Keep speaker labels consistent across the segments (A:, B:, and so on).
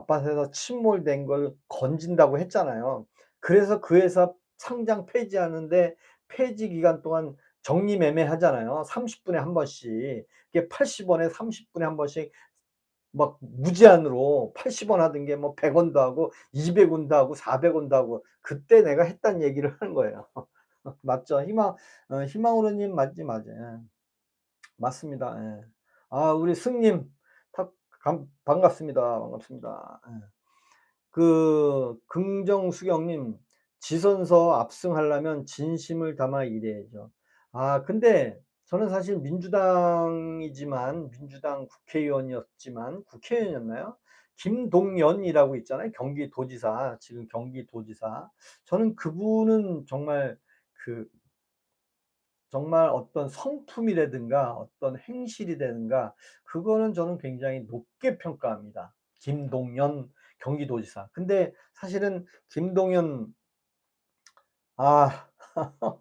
A: 맞받아서 침몰된 걸 건진다고 했잖아요. 그래서 그 회사 상장 폐지하는데 폐지 기간 동안 정리매매하잖아요. 30 분에 한 번씩. 이게 80 원에 30 분에 한 번씩 막 무제한으로 80원 하던 게 뭐 100 원도 하고 200 원도 하고 400 원도 하고 그때 내가 했단 얘기를 하는 거예요. 맞죠? 희망으로 님 맞지, 맞아요. 예. 맞습니다. 예. 아 우리 승님 탁 반갑습니다. 반갑습니다. 예. 긍정수경 님 "지선서 압승하려면 진심을 담아 일해야죠." 아 근데 저는 사실 민주당 국회의원이었나요? 김동연이라고 있잖아요. 경기도지사, 지금 경기도지사. 저는 그분은 그 정말 어떤 성품이라든가 어떤 행실이라든가 그거는 저는 굉장히 높게 평가합니다. 김동연 경기도지사. 근데 사실은 김동연 아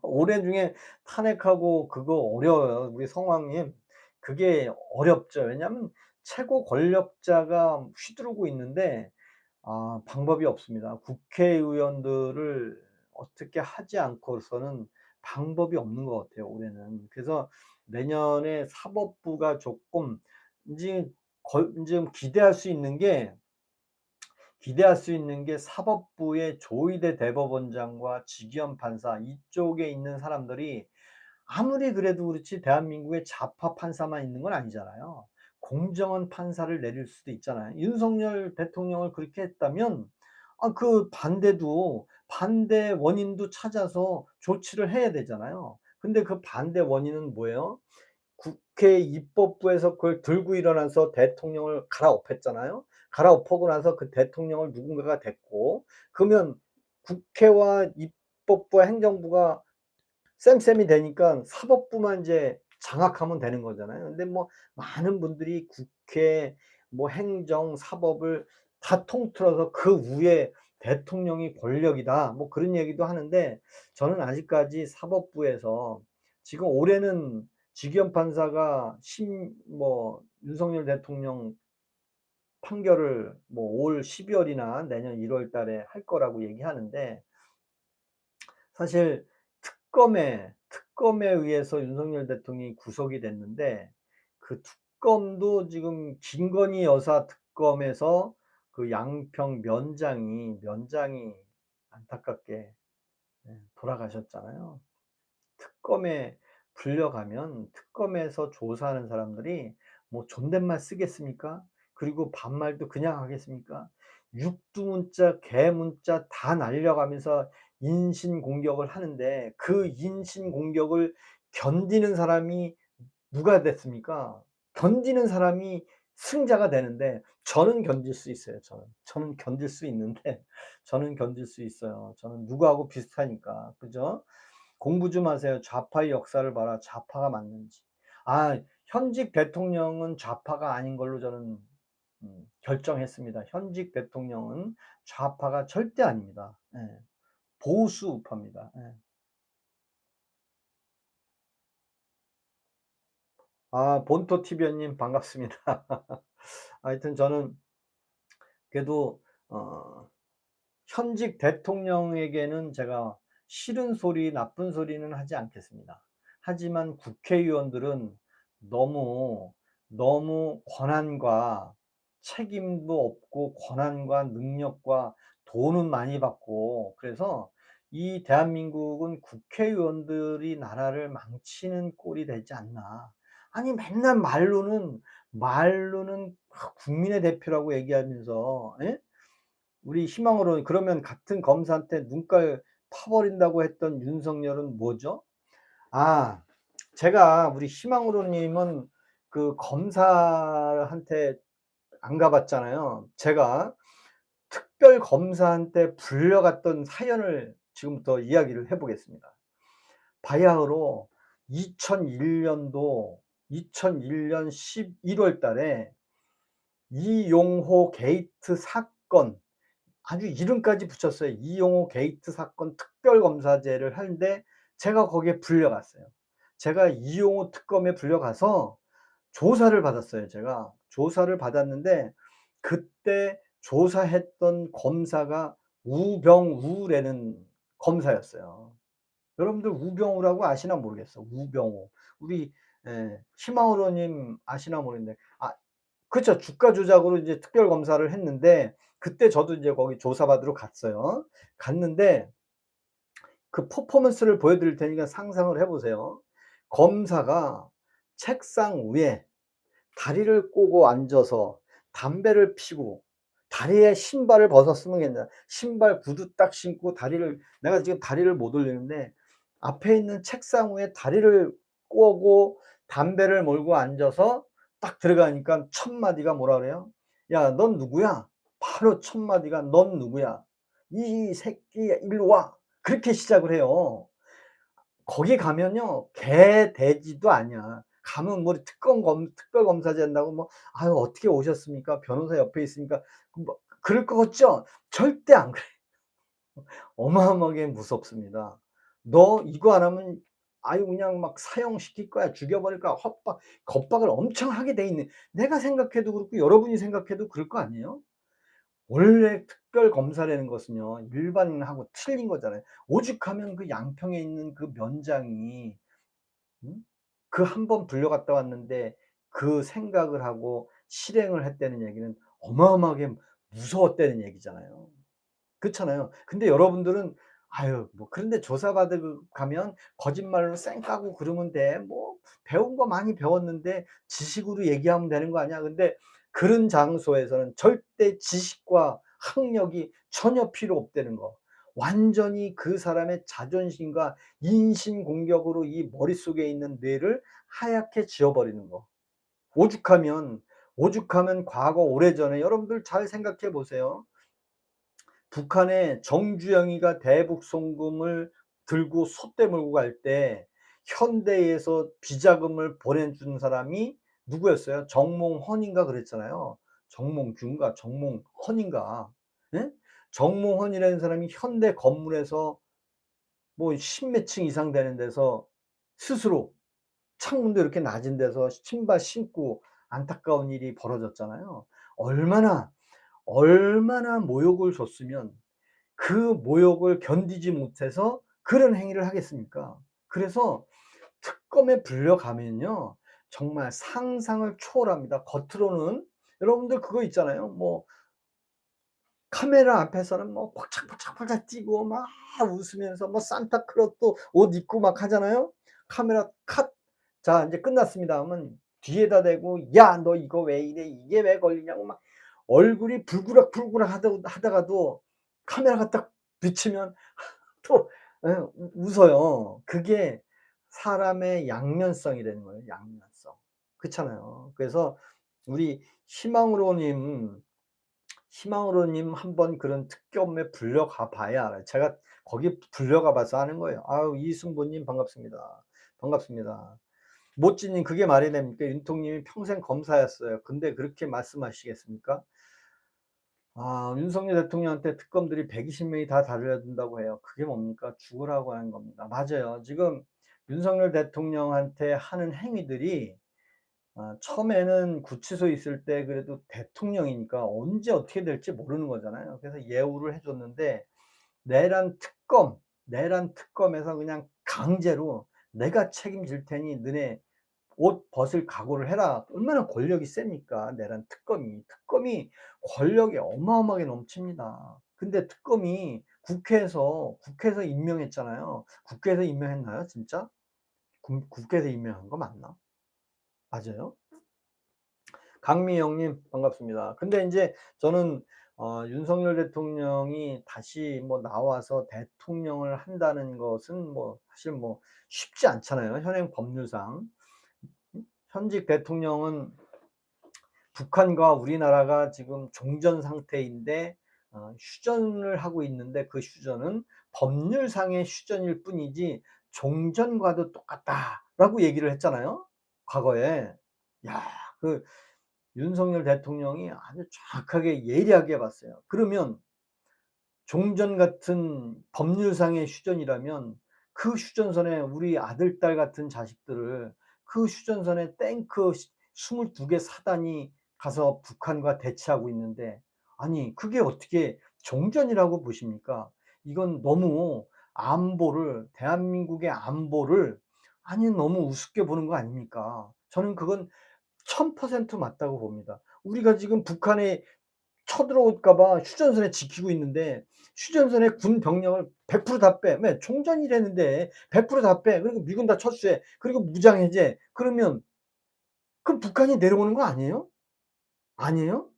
A: 올해 중에 탄핵하고 그거 어려워요. 우리 성황님. 그게 어렵죠. 왜냐하면 최고 권력자가 휘두르고 있는데 방법이 없습니다. 국회의원들을 어떻게 하지 않고서는 방법이 없는 것 같아요, 올해는. 그래서 내년에 사법부가 조금 인제 인제 기대할 수 있는 게 사법부의 조희대 대법원장과 지기현 판사 이쪽에 있는 사람들이 아무리 그래도 그렇지 대한민국에 좌파 판사만 있는 건 아니잖아요. 공정한 판사를 내릴 수도 있잖아요. 윤석열 대통령을 그렇게 했다면 그 반대 원인도 찾아서 조치를 해야 되잖아요. 근데 그 반대 원인은 뭐예요? 국회 입법부에서 그걸 들고 일어나서 대통령을 갈아엎었잖아요. 갈아엎고 나서 그 대통령을 누군가가 댔고 그러면 국회와 입법부와 행정부가 쌤쌤이 되니까 사법부만 이제 장악하면 되는 거잖아요. 근데 뭐 많은 분들이 국회, 뭐 행정, 사법을 다 통틀어서 그 위에 대통령이 권력이다. 뭐 그런 얘기도 하는데 저는 아직까지 사법부에서 지금 올해는 지기현 판사가 윤석열 대통령 판결을 뭐 올 12 월이나 내년 1월 달에 할 거라고 얘기하는데 사실 특검에 의해서 윤석열 대통령이 구속이 됐는데 그 특검도 지금 김건희 여사 특검에서 그 양평 면장이 안타깝게 돌아가셨잖아요. 특검에 불려가면 특검에서 조사하는 사람들이 뭐 존댓말 쓰겠습니까? 그리고 반말도 그냥 하겠습니까? 육두문자, 개문자 다 날려가면서 인신공격을 하는데 그 인신공격을 견디는 사람이 누가 됐습니까? 견디는 사람이 승자가 되는데 저는 견딜 수 있어요, 저는. 저는 견딜 수 있는데 저는 견딜 수 있어요. 저는 누구하고 비슷하니까. 그죠? 공부 좀 하세요. 좌파의 역사를 봐라. 좌파가 맞는지. 현직 대통령은 좌파가 아닌 걸로 저는 결정했습니다. 현직 대통령은 좌파가 절대 아닙니다. 예. 보수 우파입니다. 예. 본토 티비언님 반갑습니다. 하여튼 저는 그래도 어 현직 대통령에게는 제가 싫은 소리, 나쁜 소리는 하지 않겠습니다. 하지만 국회의원들은 너무, 너무 권한과 책임도 없고 권한과 능력과 돈은 많이 받고 그래서 이 대한민국은 국회의원들이 나라를 망치는 꼴이 되지 않나. 아니 맨날 말로는 국민의 대표라고 얘기하면서 예? 우리 희망으로 그러면 같은 검사한테 눈깔 파버린다고 했던 윤석열은 뭐죠? 아 우리 희망으로 님은 그 검사한테 안 가 봤잖아요. 제가 특별 검사한테 불려갔던 사연을 지금부터 이야기를 해 보겠습니다. 바야흐로 2001 년 11월 달에 이용호 게이트 사건 아주 이름까지 붙였어요. 이용호 게이트 사건 특별검사제를 하는데 제가 거기에 불려갔어요. 제가 이용호 특검에 불려가서 조사를 받았어요 제가. 조사를 받았는데 그때 조사했던 검사가 우병우라는 검사였어요. 여러분들 우병우라고 아시나 모르겠어. 우병우. 우리 희망으로 님 아시나 모르겠는데 그쵸. 주가 조작으로 이제 특별 검사를 했는데 그때 저도 이제 거기 조사받으러 갔어요. 갔는데 그 퍼포먼스를 보여 드릴 테니까 상상을 해 보세요. 검사가 책상 위에 다리를 꼬고 앉아서 담배를 피고 다리에 신발을 벗었으면 괜찮아. 신발 구두 딱 신고 다리를 내가 지금 다리를 못 올리는데 앞에 있는 책상 위에 다리를 꼬고 담배를 몰고 앉아서 딱 들어가니까 첫 마디가 뭐라 그래요? "야 넌 누구야?" 바로 첫 마디가 "넌 누구야? 이 새끼야 일로 와." 그렇게 시작을 해요. 거기 가면요. 개 돼지도 아니야. 가면 뭐 특별검사제 한다고 뭐 "아유 어떻게 오셨습니까? 변호사 옆에 있으니까." 뭐 그럴 것 같죠? 절대 안 그래요. 어마어마하게 무섭습니다. "너 이거 안 하면 아유 그냥 막 사형시킬 거야. 죽여버릴 거야." 겁박을 엄청 하게 돼 있는 내가 생각해도 그렇고 여러분이 생각해도 그럴 거 아니에요? 원래 특별검사라는 것은요. 일반인하고 틀린 거잖아요. 오죽하면 그 양평에 있는 그 면장이 음? 그 한 번 불려갔다 왔는데 그 생각을 하고 실행을 했다는 얘기는 어마어마하게 무서웠다는 얘기잖아요. 그렇잖아요. 근데 여러분들은 아유 뭐 그런데 조사받으러 가면 거짓말로 쌩 까고 그러면 돼. 뭐 배운 거 많이 배웠는데 지식으로 얘기하면 되는 거 아니야. 근데 그런 장소에서는 절대 지식과 학력이 전혀 필요 없다는 거. 완전히 그 사람의 자존심과 인신공격으로 이 머릿속에 있는 뇌를 하얗게 지워 버리는 거. 오죽하면, 오죽하면 과거 오래전에 여러분들 잘 생각해 보세요. 북한의 정주영이가 대북 송금을 들고 솥대 몰고 갈 때 현대에서 비자금을 보내준 사람이 누구였어요? 정몽헌인가 그랬잖아요. 정몽규인가 정몽헌인가. 예? 정몽헌이라는 사람이 현대 건물에서 뭐 십몇 층 이상 되는 데서 스스로 창문도 이렇게 낮은 데서 신발 신고 안타까운 일이 벌어졌잖아요. 얼마나, 얼마나 모욕을 줬으면 그 모욕을 견디지 못해서 그런 행위를 하겠습니까? 그래서 특검에 불려가면요. 정말 상상을 초월합니다. 겉으로는 여러분들 그거 있잖아요. 뭐 카메라 앞에서는 뭐 펄짝펄짝펄짝 뛰고 막 웃으면서 뭐 산타클로스 옷 입고 막 하잖아요. 카메라 컷. 자 인제 끝났습니다 하면 뒤에다 대고 "야 너 이거 왜 이래? 이게 왜 걸리냐."고 막 얼굴이 불그락불그락 하다가도 카메라가 딱 비치면 또 예 웃어요. 그게 사람의 양면성이라는 거예요, 양면성. 그렇잖아요. 그래서 우리 희망으로 님 한번 그런 특검에 불려가 봐야 알아요. 제가 거기 불려가 봐서 아는 거예요. 아유 이승보 님 반갑습니다. 반갑습니다. 모찌 님 그게 말이 됩니까? 윤통 님이 평생 검사였어요. 근데 그렇게 말씀하시겠습니까? 윤석열 대통령한테 특검들이 120 명이 다 달려든다고 해요. 그게 뭡니까? 죽으라고 하는 겁니다. 맞아요. 지금 윤석열 대통령한테 하는 행위들이 처음에는 구치소에 있을 때 그래도 대통령이니까 언제 어떻게 될지 모르는 거잖아요. 그래서 예우를 해 줬는데 내란 특검, 내란 특검에서 그냥 강제로 "내가 책임질 테니 너네 옷 벗을 각오를 해라." 얼마나 권력이 셉니까 내란 특검이. 특검이 권력이 어마어마하게 넘칩니다. 근데 특검이 국회에서 임명했잖아요. 국회에서 임명했나요 진짜? 국회에서 임명한 거 맞나? 맞아요? 강미영 님 반갑습니다. 근데 인제 저는 윤석열 대통령이 다시 뭐 나와서 대통령을 한다는 것은 뭐 사실 뭐 쉽지 않잖아요 현행 법률상. 현직 대통령은 북한과 우리나라가 지금 종전 상태인데 휴전을 하고 있는데 그 휴전은 법률상의 휴전일 뿐이지 "종전과도 똑같다."라고 얘기를 했잖아요 과거에. 야 그 윤석열 대통령이 아주 정확하게 예리하게 봤어요. 그러면 종전 같은 법률상의 휴전이라면 그 휴전선에 우리 아들, 딸 같은 자식들을 그 휴전선에 탱크 22개 사단이 가서 북한과 대치하고 있는데 아니 그게 어떻게 종전이라고 보십니까? 이건 너무 안보를 대한민국의 안보를 아니 너무 우습게 보는 거 아닙니까? 저는 그건 1000% 맞다고 봅니다. 우리가 지금 북한에 쳐들어올까 봐 휴전선에 지키고 있는데 휴전선에 군 병력을 100% 다 빼. 왜? 종전이라는데 100% 다 빼. 그리고 미군 다 철수해. 그리고 무장 해제. 그러면 그럼 북한이 내려오는 거 아니에요? 아니에요?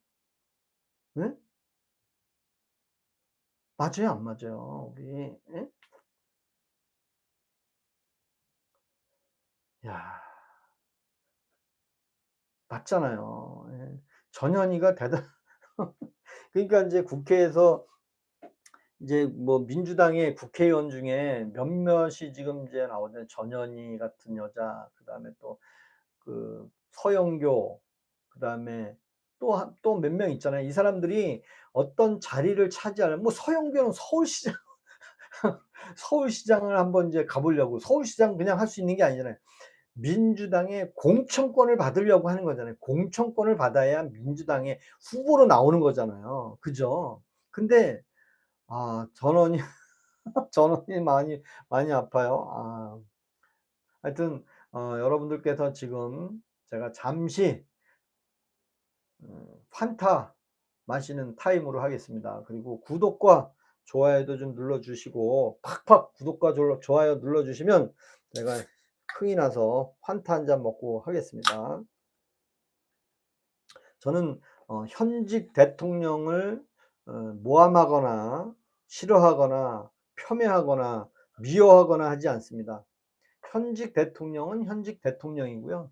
A: 네? 맞아요, 안 맞아요? 우리 예? 야 맞잖아요. 예. 전현희가 대단 그러니까 인제 국회에서 이제 뭐 민주당의 국회의원 중에 몇몇이 지금 이제 나오잖아요. 전현희 같은 여자 그다음에 또 그 서영교 그다음에 또 몇 명 있잖아요. 이 사람들이 어떤 자리를 차지하려면 뭐 서영교는 서울시장 서울시장을 한번 이제 가 보려고 서울시장 그냥 할 수 있는 게 아니잖아요. 민주당의 공천권을 받으려고 하는 거잖아요. 공천권을 받아야 민주당의 후보로 나오는 거잖아요. 그죠? 근데 전원이 전원이 많이 아파요. 하여튼 여러분들께서 지금 제가 잠시 판타 마시는 타임으로 하겠습니다. 그리고 구독과 좋아요도 좀 눌러 주시고 팍팍 구독과 좋아요 눌러 주시면 제가 흥이 나서 환타 한 잔 먹고 하겠습니다. 저는 현직 대통령을 모함하거나 싫어하거나 폄훼하거나 미워하거나 하지 않습니다. 현직 대통령은 현직 대통령이고요.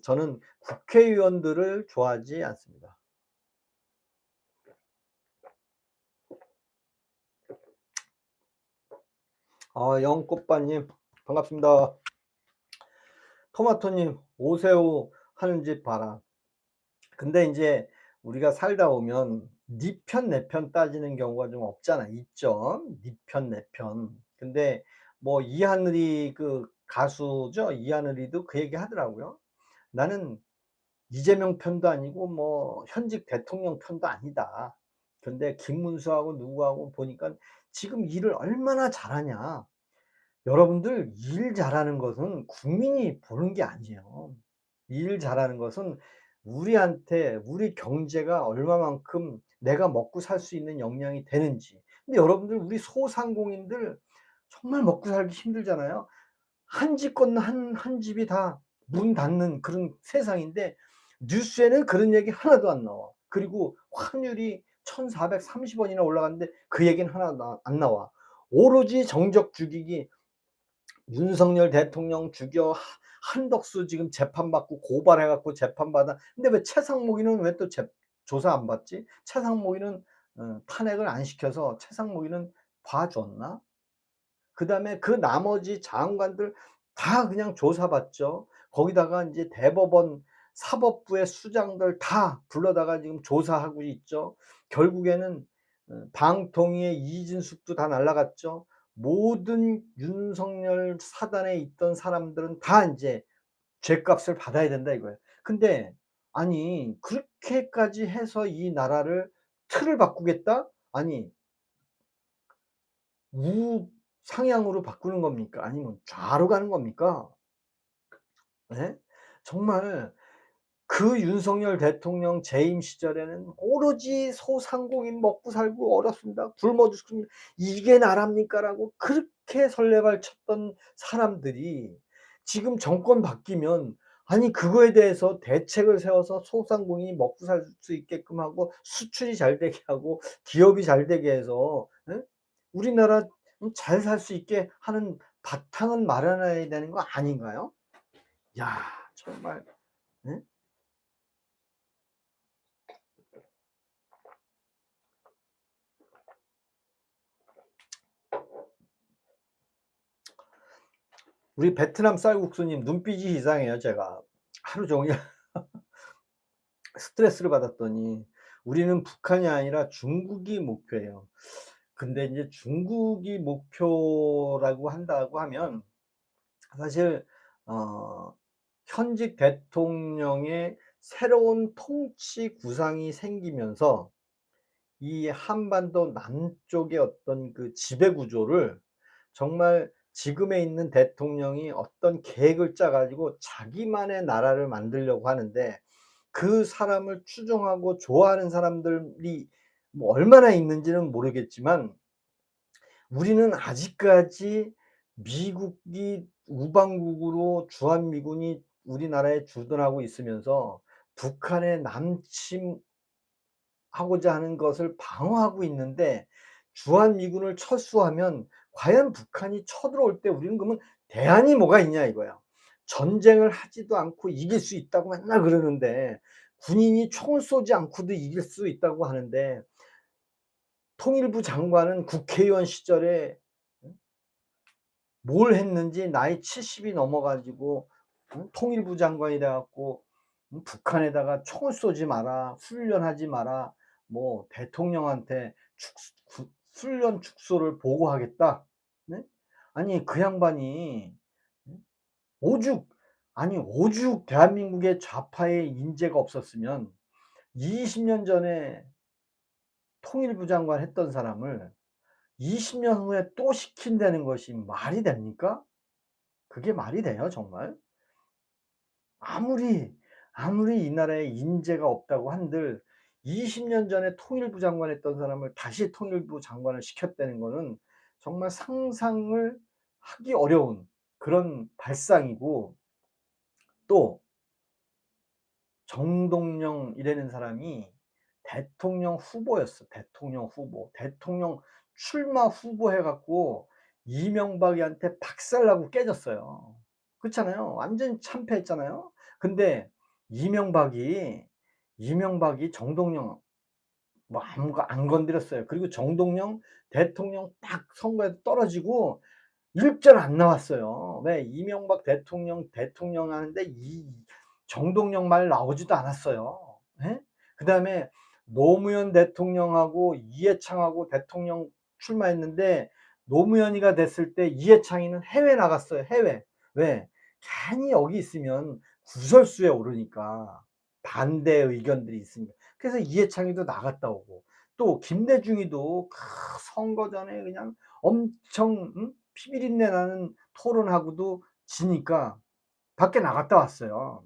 A: 저는 국회의원들을 좋아하지 않습니다. 영꽃바님 반갑습니다. 토마토님 오세요 하는 집 봐라. 근데 인제 우리가 살다 보면 니 편 내 편 따지는 경우가 좀 없잖아. 있죠. 니 편 내 편. 근데 뭐 이하늘이 그 가수죠. 이하늘이도 그 얘기 하더라고요. "나는 이재명 편도 아니고 뭐 현직 대통령 편도 아니다. 근데 김문수하고 누구하고 보니깐 지금 일을 얼마나 잘하냐. 여러분들 일 잘하는 것은 국민이 보는 게 아니에요. 일 잘하는 것은 우리한테 우리 경제가 얼마만큼 내가 먹고 살 수 있는 역량이 되는지. 근데 여러분들 우리 소상공인들 정말 먹고 살기 힘들잖아요. 한 집 건너 한 집이 다 문 닫는 그런 세상인데 뉴스에는 그런 얘기 하나도 안 나와. 그리고 환율이 1,430 원이나 올라갔는데 그 얘기는 하나도 안 나와. 오로지 정적 죽이기 윤석열 대통령 죽여 한덕수 지금 재판받고 고발해 갖고 재판받아 근데 왜 최상목이는 왜 또 조사 안 받지? 최상목이는 탄핵을 안 시켜서 최상목이는 봐 줬나? 그다음에 그 나머지 장관들 다 그냥 조사받죠. 거기다가 인제 대법원 사법부의 수장들 다 불러다가 지금 조사하고 있죠. 결국에는 방통위의 이진숙도 다 날라갔죠. 모든 윤석열 사단에 있던 사람들은 다 인제 죗값을 받아야 된다 이거예요. 근데 아니 그렇게까지 해서 이 나라를 틀을 바꾸겠다? 아니 우상향으로 바꾸는 겁니까? 아니면 좌로 가는 겁니까? 예? 정말 그 윤석열 대통령 재임 시절에는 오로지 소상공인 먹고 살고 어렵습니다. 굶어 죽습니다. "이게 나라입니까?"라고 그렇게 설레발 쳤던 사람들이 지금 정권 바뀌면 아니 그거에 대해서 대책을 세워서 소상공인이 먹고 살 수 있게끔 하고 수출이 잘 되게 하고 기업이 잘 되게 해서 예? 우리나라 잘 살 수 있게 하는 바탕은 마련해야 되는 거 아닌가요? 야 정말 예? 우리 베트남 쌀국수님 눈빛이 이상해요 제가. 하루 종일 스트레스를 받았더니 우리는 북한이 아니라 중국이 목표예요. 근데 인제 중국이 목표라고 한다고 하면 사실 어 현직 대통령의 새로운 통치 구상이 생기면서 이 한반도 남쪽의 어떤 그 지배 구조를 정말 지금에 있는 대통령이 어떤 계획을 짜 가지고 자기만의 나라를 만들려고 하는데, 그 사람을 추종하고 좋아하는 사람들이 뭐 얼마나 있는지는 모르겠지만, 우리는 아직까지 미국이 우방국으로 주한미군이 우리나라에 주둔하고 있으면서 북한의 남침하고자 하는 것을 방어하고 있는데, 주한미군을 철수하면 과연 북한이 쳐들어올 때 우리는 그러면 대안이 뭐가 있냐 이거야. 전쟁을 하지도 않고 이길 수 있다고 맨날 그러는데, 군인이 총을 쏘지 않고도 이길 수 있다고 하는데, 통일부 장관은 국회의원 시절에 뭘 했는지 나이 70이 넘어 가지고 통일부 장관이 돼 갖고 북한에다가 총을 쏘지 마라, 훈련하지 마라, 뭐 대통령한테 훈련 축소를 보고하겠다. 네? 아니 그 양반이 오죽, 아니 오죽 대한민국의 좌파의 인재가 없었으면 20년 전에 통일부 장관 했던 사람을 20년 후에 또 시킨다는 것이 말이 됩니까? 그게 말이 돼요 정말? 아무리, 아무리 이 나라에 인재가 없다고 한들 20년 전에 통일부 장관 했던 사람을 다시 통일부 장관을 시켰다는 거는 정말 상상을 하기 어려운 그런 발상이고, 또 정동영이라는 사람이 대통령 후보였어. 대통령 후보. 대통령 출마 후보 해 갖고 이명박이한테 박살나고 깨졌어요. 그렇잖아요. 완전히 참패했잖아요. 근데 이명박이 정동영 뭐 아무 안 건드렸어요. 그리고 정동영 대통령 딱 선거에서 떨어지고 일절 안 나왔어요. 왜? 이명박 대통령 하는데 이 정동영 말 나오지도 않았어요. 예? 그다음에 노무현 대통령하고 이해창하고 대통령 출마했는데, 노무현이가 됐을 때 이해창이는 해외 나갔어요, 해외. 왜? 괜히 여기 있으면 구설수에 오르니까. 반대 의견들이 있으니까. 그래서 이해창이도 나갔다 오고, 또 김대중이도 선거 전에 그냥 엄청 피비린내 나는 토론하고도 지니까 밖에 나갔다 왔어요.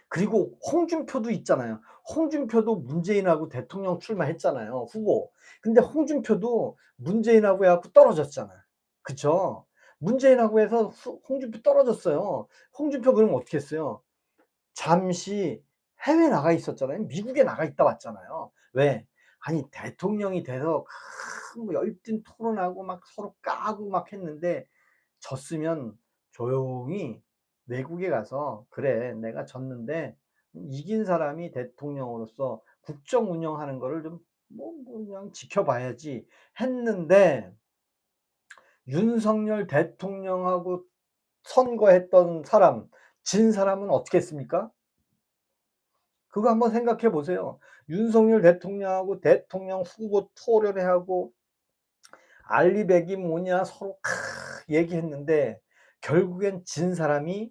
A: 그리고 홍준표도 있잖아요. 홍준표도 문재인하고 대통령 출마했잖아요, 후보. 근데 홍준표도 문재인하고 해 갖고 떨어졌잖아요. 그쵸? 문재인하고 해서 홍준표 떨어졌어요. 홍준표 그러면 어떻게 했어요? 잠시 해외 나가 있었잖아요. 미국에 나가 있다 왔잖아요. 왜? 아니 대통령이 돼서 뭐 열띤 토론하고 막 서로 까고 막 했는데, 졌으면 조용히 외국에 가서 '그래 내가 졌는데 이긴 사람이 대통령으로서 국정 운영하는 거를 좀 그냥 지켜봐야지.' 했는데, 윤석열 대통령하고 선거했던 사람, 진 사람은 어떻게 했습니까? 그거 한번 생각해 보세요. 윤석열 대통령하고 대통령 후보 토론회 하고 알리백이 뭐냐 서로 얘기했는데, 결국엔 진 사람이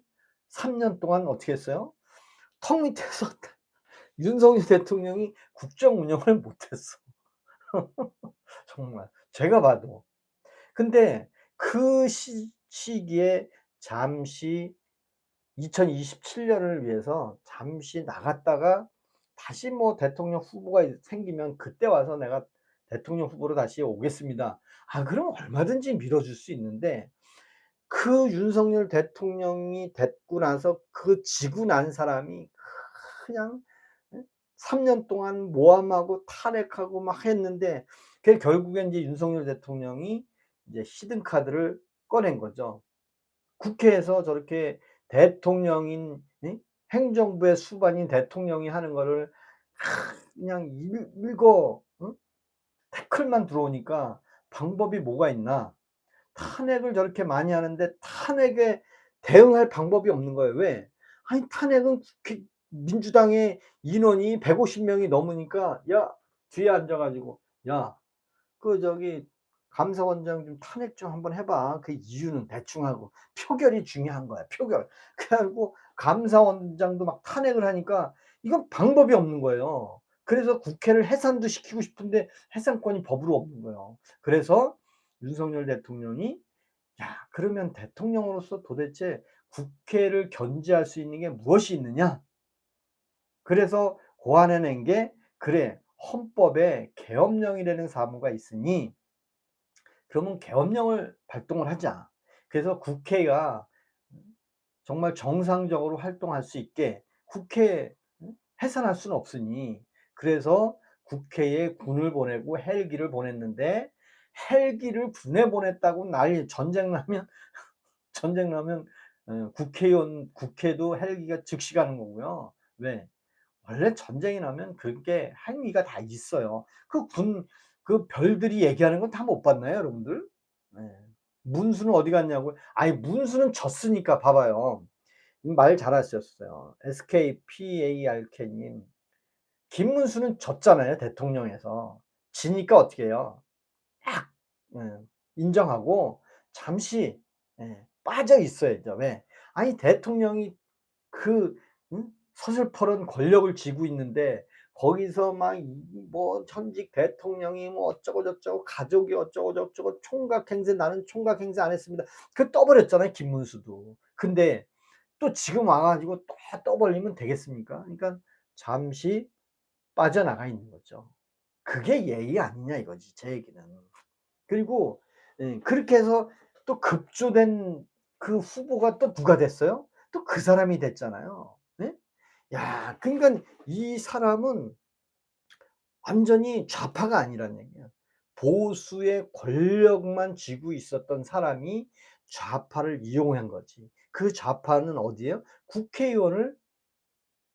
A: 3년 동안 어떻게 했어요? 턱 밑에서 윤석열 대통령이 국정 운영을 못 했어. 정말 제가 봐도. 근데 그 시기에 잠시 2027 년을 위해서 잠시 나갔다가 다시 뭐 대통령 후보가 생기면 그때 와서 내가 대통령 후보로 다시 오겠습니다. 아 그럼 얼마든지 밀어줄 수 있는데, 그 윤석열 대통령이 됐고 나서 그 지고 난 사람이 그냥 3년 동안 모함하고 탈핵하고 막 했는데, 그 결국엔 이제 윤석열 대통령이 이제 히든 카드를 꺼낸 거죠. 국회에서 저렇게 대통령인 행정부의 수반인 대통령이 하는 거를 그냥 읽어 태클만 들어오니까 방법이 뭐가 있나. 탄핵을 저렇게 많이 하는데 탄핵에 대응할 방법이 없는 거예요. 왜? 아니 탄핵은 국회 민주당의 인원이 150 명이 넘으니까 "야." 뒤에 앉아 가지고 "야 그 저기 감사원장 좀 탄핵 좀 한번 해 봐. 그 이유는 대충 하고 표결이 중요한 거야, 표결." 그래 가지고 감사원장도 막 탄핵을 하니까 이건 방법이 없는 거예요. 그래서 국회를 해산도 시키고 싶은데 해산권이 법으로 없는 거예요. 그래서 윤석열 대통령이 '야 그러면 대통령으로서 도대체 국회를 견제할 수 있는 게 무엇이 있느냐?' 그래서 고안해낸 게 '그래 헌법에 계엄령이라는 사무가 있으니 그러면 계엄령을 발동을 하자.' 그래서 국회가 정말 정상적으로 활동할 수 있게 국회 해산할 수는 없으니 그래서 국회에 군을 보내고 헬기를 보냈는데 헬기를 군에 보냈다고 난리 전쟁 나면 국회의원 국회도 헬기가 즉시 가는 거고요. 왜? 원래 전쟁이 나면 그게 행위가 다 있어요. 그 별들이 얘기하는 건 다 못 봤나요, 여러분들? 네. 문수는 어디 갔냐고요? 아니 문수는 졌으니까 봐봐요. 말 잘하셨어요. SKPARK 님. 김문수는 졌잖아요, 대통령에서. 지니까 어떻게 해요? 딱 예 인정하고 잠시 빠져 있어야죠. 왜? 아니 대통령이 그 서슬퍼런 권력을 쥐고 있는데 거기서 막 뭐 현직 대통령이 뭐 어쩌고 저쩌고 가족이 어쩌고 저쩌고 총각 행세 나는 총각 행세 안 했습니다. 그 떠버렸잖아요, 김문수도. 근데 또 지금 와 가지고 또 떠벌리면 되겠습니까? 그러니까 잠시 빠져나가 있는 거죠. 그게 예의 아니냐 이거지 제 얘기는. 그리고 그렇게 해서 또 급조된 그 후보가 또 누가 됐어요? 또 그 사람이 됐잖아요. 예? 야 그러니깐 이 사람은 완전히 좌파가 아니라는 얘기야. 보수의 권력만 쥐고 있었던 사람이 좌파를 이용한 거지. 그 좌파는 어디예요? 국회의원을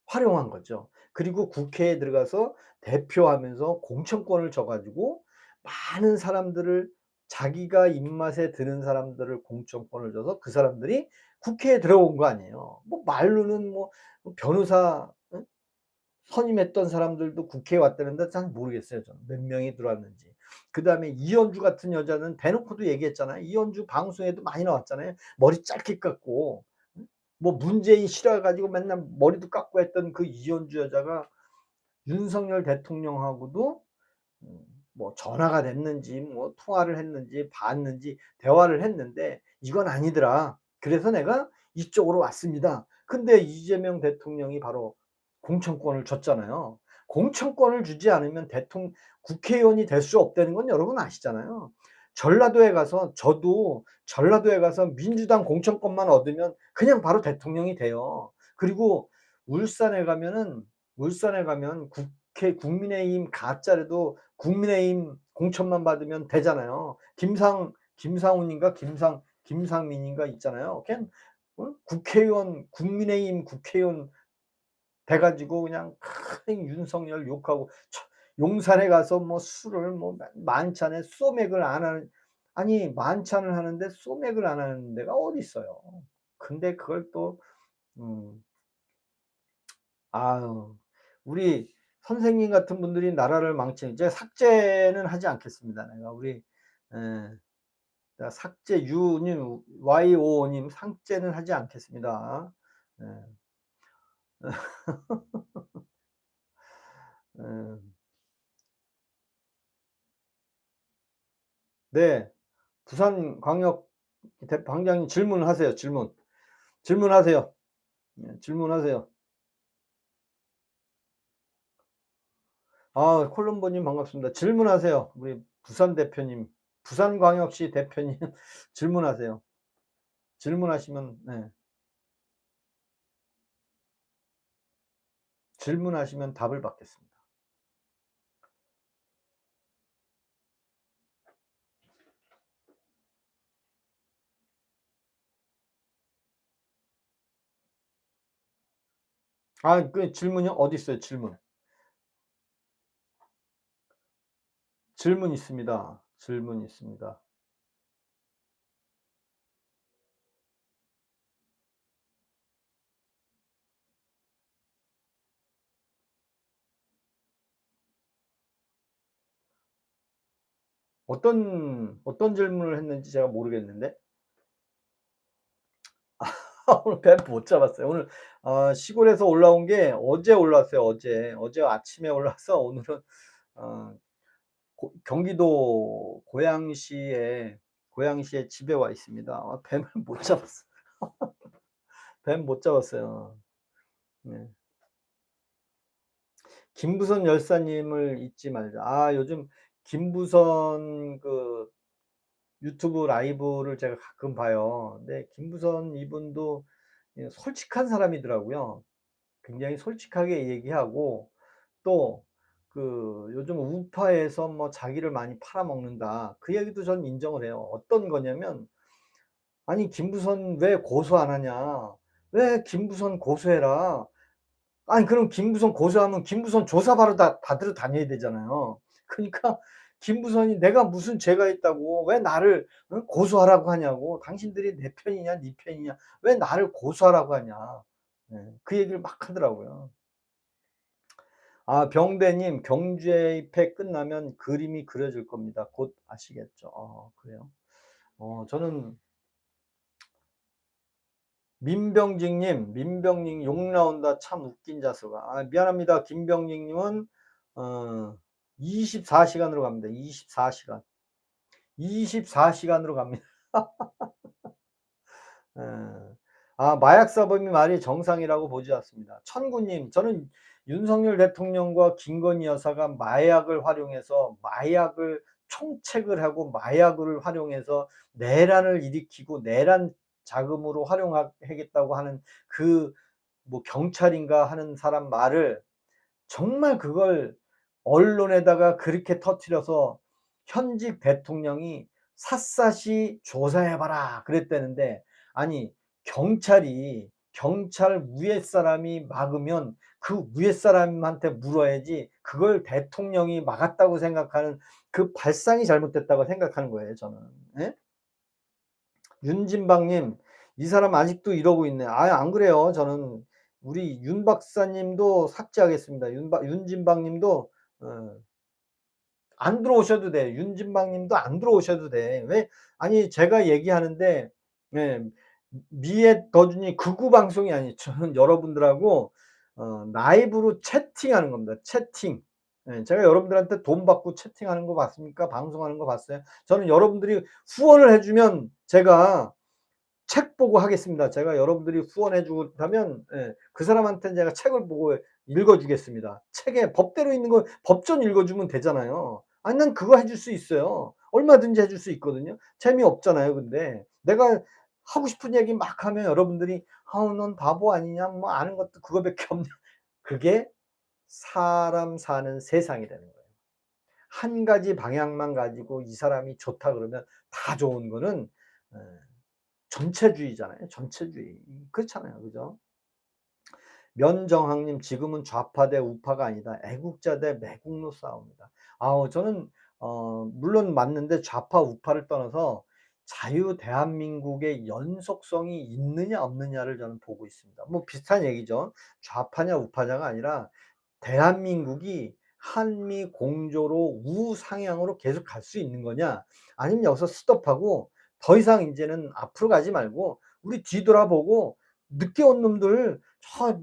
A: 활용한 거죠. 그리고 국회에 들어가서 대표하면서 공천권을 줘 가지고 많은 사람들을 자기가 입맛에 드는 사람들을 공천권을 줘서 그 사람들이 국회에 들어온 거 아니에요. 뭐 말로는 뭐 변호사 선임했던 사람들도 국회에 왔다는데 잘 모르겠어요 저는 몇 명이 들어왔는지. 그다음에 이현주 같은 여자는 대놓고도 얘기했잖아요. 이현주 방송에도 많이 나왔잖아요. 머리 짧게 깎고 뭐 문재인 싫어해 가지고 맨날 머리도 깎고 했던 그 이현주 여자가 윤석열 대통령하고도 음 뭐 전화가 됐는지 뭐 통화를 했는지 봤는지 대화를 했는데 "이건 아니더라. 그래서 내가 이쪽으로 왔습니다." 근데 이재명 대통령이 바로 공천권을 줬잖아요. 공천권을 주지 않으면 대통 국회의원이 될 수 없다는 건 여러분 아시잖아요. 전라도에 가서 저도 전라도에 가서 민주당 공천권만 얻으면 그냥 바로 대통령이 돼요. 그리고 울산에 가면은 울산에 가면 국민의힘 가짜라도 국민의힘 공천만 받으면 되잖아요. 김상훈인가 김상민인가 있잖아요. 걔는 국회의원 국민의힘 국회의원 돼 가지고 그냥 윤석열 욕하고 용산에 가서 뭐 술을 뭐 만찬에 소맥을 안 하는 아니 만찬을 하는데 소맥을 안 하는 데가 어디 있어요. 근데 그걸 또 음 아유 우리 선생님 같은 분들이 나라를 망치는 제가 삭제는 하지 않겠습니다. 내가 우리 예. 자 삭제 유님 YO 님 삭제는 하지 않겠습니다. 예. 예. 네. 부산광역 대 방장님 질문하세요, 질문. 질문하세요. 예 질문하세요. 아 콜럼버님 반갑습니다. 질문하세요. 우리 부산 대표님. 부산광역시 대표님 질문하세요. 질문하시면 네. 질문하시면 답을 받겠습니다. 아 그 질문이요? 어디 있어요 질문? 질문 있습니다. 질문 있습니다. 어떤 질문을 했는지 제가 모르겠는데. 오늘 뱀 못 잡았어요. 오늘 시골에서 올라온 게 어제 올라왔어요, 어제. 어제 아침에 올라와서 오늘은 어 경기도 고양시에 집에 와 있습니다. 뱀을 못 잡았어요. 뱀 못 잡았어요. 네. 김부선 열사님을 잊지 말자. 요즘 김부선 유튜브 라이브를 제가 가끔 봐요. 근데 김부선 이분도 솔직한 사람이더라고요. 굉장히 솔직하게 얘기하고 또 요즘 우파에서 뭐 자기를 많이 팔아먹는다. 그 얘기도 전 인정을 해요. 어떤 거냐면 아니 김부선 왜 고소 안 하냐. 왜 김부선 고소해라. 아니 그럼 김부선 고소하면 김부선 조사 받으러 다녀야 되잖아요. 그러니까 김부선이 내가 무슨 죄가 있다고 왜 나를 고소하라고 하냐고. 당신들이 내 편이냐 네 편이냐 왜 나를 고소하라고 하냐. 예. 그 얘기를 막 하더라고요. 병대님 경제입회 끝나면 그림이 그려질 겁니다. 곧 아시겠죠. 그래요? 저는 민병직 님 욕 나온다 참 웃긴 자수가. 미안합니다. 김병직 님은 어 24 시간으로 갑니다. 24 시간. 24 시간으로 갑니다. 예. 마약 사범이 말이 정상이라고 보지 않습니다. 천구님, 저는 윤석열 대통령과 김건희 여사가 마약을 활용해서 마약을 총책을 하고 마약을 활용해서 내란을 일으키고 내란 자금으로 활용하겠다고 하는 뭐 경찰인가 하는 사람 말을 정말 그걸 언론에다가 그렇게 터뜨려서 현직 대통령이 샅샅이 조사해 봐라 그랬다는데 아니 경찰 위에 사람이 막으면 그 위에 사람한테 물어야지 그걸 대통령이 막았다고 생각하는 그 발상이 잘못됐다고 생각하는 거예요 저는. 예? 윤진박 님 "이 사람 아직도 이러고 있네." 안 그래요. 저는 우리 윤 박사님도 삭제하겠습니다. 윤진박 님도 어 안 들어오셔도 돼. 윤진박 님도 안 들어오셔도 돼. 왜 아니 제가 얘기하는데 예 미에 더준이 극우 방송이 아니죠. 저는 여러분들하고 라이브로 채팅하는 겁니다. 채팅. 예 제가 여러분들한테 돈 받고 채팅하는 거 봤습니까? 방송하는 거 봤어요? 저는 여러분들이 후원을 해 주면 제가 책 보고 하겠습니다. 제가 여러분들이 후원해 주다면 그 사람한테는 제가 책을 보고 읽어 주겠습니다. 책에 법대로 있는 거 법전 읽어 주면 되잖아요. 아니 난 그거 해줄 수 있어요. 얼마든지 해줄 수 있거든요. 재미없잖아요 근데. 내가 하고 싶은 얘기 막 하면 여러분들이 "아우 넌 바보 아니냐. 뭐 아는 것도 그거밖에 없냐." 그게 사람 사는 세상이라는 거예요. 한 가지 방향만 가지고 이 사람이 좋다 그러면 다 좋은 거는 예 전체주의잖아요. 전체주의. 그렇잖아요. 그죠? 면정학님 지금은 좌파 대 우파가 아니다. 애국자 대 매국노 싸움이다. 저는 물론 맞는데 좌파 우파를 떠나서 자유 대한민국의 연속성이 있느냐 없느냐를 저는 보고 있습니다. 뭐 비슷한 얘기죠. 좌파냐 우파냐가 아니라 대한민국이 한미 공조로 우상향으로 계속 갈 수 있는 거냐 아니면 여기서 스톱하고 더 이상 인제는 앞으로 가지 말고 우리 뒤돌아보고 늦게 온 놈들 저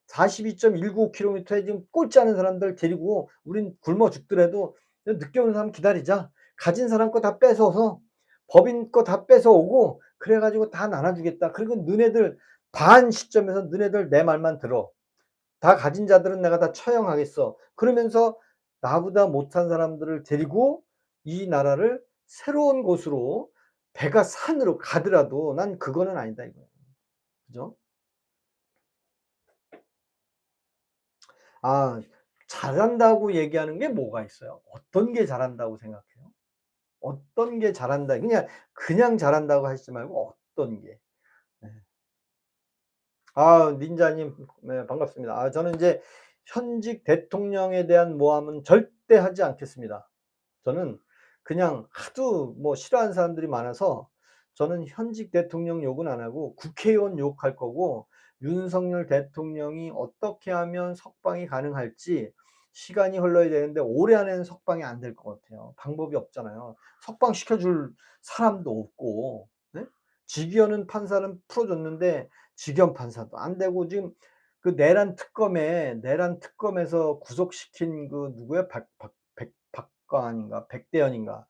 A: 42.195 킬로미터에 지금 꼴찌 하는 사람들 데리고 우린 굶어 죽더라도 늦게 오는 사람 기다리자. 가진 사람 거 다 뺏어서 법인 거 다 뺏어오고 그래 가지고 다 나눠 주겠다. 그리고 너네들 반 시점에서 너네들 내 말만 들어. 다 가진 자들은 내가 다 처형하겠어. 그러면서 나보다 못한 사람들을 데리고 이 나라를 새로운 곳으로 배가 산으로 가더라도 난 그거는 아니다 이거예요. 그죠? 아 잘한다고 얘기하는 게 뭐가 있어요? 어떤 게 잘한다고 생각해요? 어떤 게 잘한다 그냥 잘한다고 하시지 말고 어떤 게. 네. 닌자님 네 반갑습니다. 저는 인제 현직 대통령에 대한 모함은 절대 하지 않겠습니다. 저는 그냥 하도 뭐 싫어하는 사람들이 많아서 저는 현직 대통령 욕은 안 하고 국회의원 욕할 거고 윤석열 대통령이 어떻게 하면 석방이 가능할지 시간이 흘러야 되는데 올해 안에는 석방이 안 될 것 같아요. 방법이 없잖아요. 석방시켜 줄 사람도 없고. 네? 직위원은 판사는 풀어줬는데 직위원 판사도 안 되고 지금 그 내란 특검에서 구속시킨 그 누구야? 박과안인가 백대현인가